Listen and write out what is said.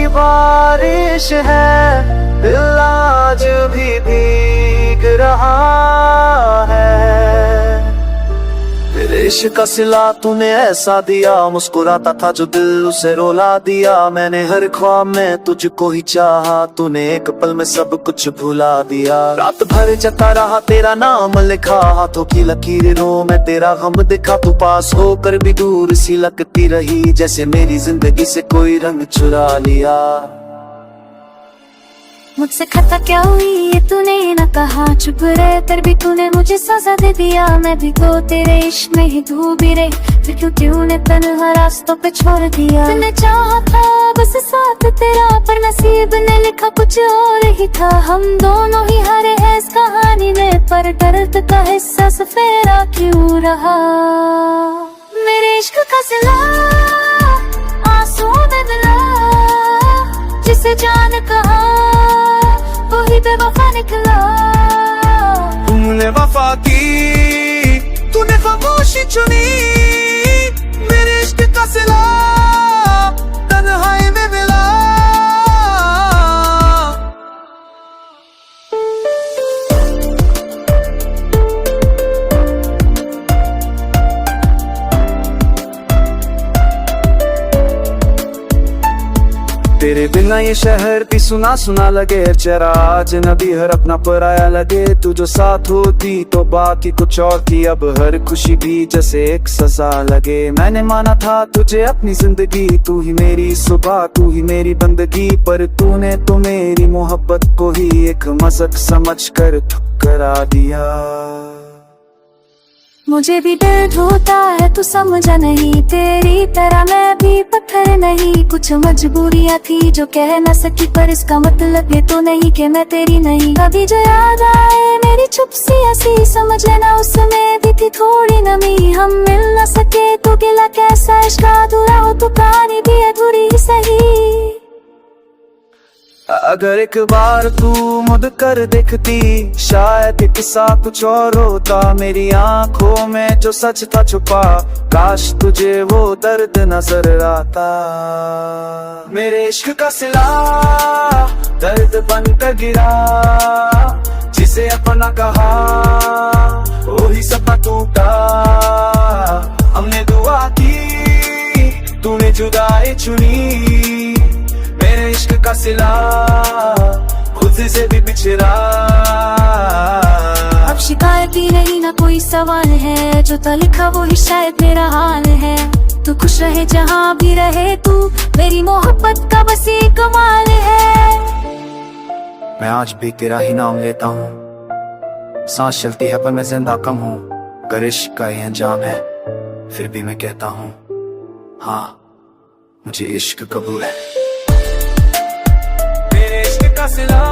की बारिश है, दिल आज भी भीग रहा है। तेरे इश्क का सिला तूने ऐसा दिया, मुस्कुराता था जो दिल उसे रुला दिया। मैंने हर ख्वाब में तुझको ही चाहा, तूने एक पल में सब कुछ भुला दिया। रात भर जता रहा तेरा नाम लिखा, हाथों की लकीरों में तेरा गम दिखा। तू पास होकर भी दूर सी लगती रही, जैसे मेरी जिंदगी से कोई रंग चुरा लिया। मुझसे खता क्या हुई ये तूने न कहा, चुप रह कर भी तूने मुझे सजा दे दिया। मैं भी तो तेरे इश्क में ही डूब रही, फिर क्यों तूने तन्हा रास्तों पे छोड़ दिया। तूने चाहा था बस साथ तेरा, पर नसीब ने लिखा कुछ और ही था। हम दोनों ही हारे हैं इस कहानी में, पर दर्द का हिस्सा सफेरा क्यों रहा। मेरे इश्क का सिला आंसू में मिला, जिसे जान कहा वही बेवफा निकला। तूने वफा की, तूने खामोशी चुनी, मेरे इश्क का सिला तन्हाई में मिला। तेरे बिना ये शहर भी सुना सुना लगे, चेहरा आज नबी हर अपना पराया लगे। तू जो साथ होती तो बाकी कुछ और थी, अब हर खुशी भी जैसे एक सजा लगे। मैंने माना था तुझे अपनी जिंदगी, तू ही मेरी सुबह तू ही मेरी बंदगी, पर तूने तो मेरी मोहब्बत को ही एक मजाक समझ कर ठुकरा दिया। मुझे भी दर्द होता है तू समझा नहीं, तेरी तरह मैं भी पत्थर नहीं। कुछ मजबूरियां थी जो कह न सकी, पर इसका मतलब ये तो नहीं कि मैं तेरी नहीं। कभी जो याद आए मेरी चुप सी ऐसी, समझ लेना उसमें भी थी थोड़ी नमी। हम मिल न सके तो गिला कैसा, इश्क अधूरा हो तो कहानी भी अधूरी ही सही। अगर एक बार तू मुड़ कर देखती, शायद किस्सा कुछ और होता। मेरी आंखों में जो सच था छुपा, काश तुझे वो दर्द नजर आता। मेरे इश्क का सिला दर्द बनकर गिरा, जिसे अपना कहा वही सपना टूटा। हमने दुआ की, तूने जुदाई चुनी, मेरे इश्क का सिला खुद से भी बिछड़ा। अब शिकायत ही नहीं ना कोई सवाल है, जो था लिखा वो ही शायद मेरा हाल है। तू खुश रहे जहाँ भी रहे तू, मेरी मोहब्बत का बस एक कमाल है। मैं आज भी तेरा ही नाम लेता हूँ, सांस चलती है पर मैं जिंदा कम हूँ। अगर इश्क का ये अंजाम है फिर भी मैं कहता हूँ, हाँ मुझे इश्क कबूल है। मेरे इश्क का सिला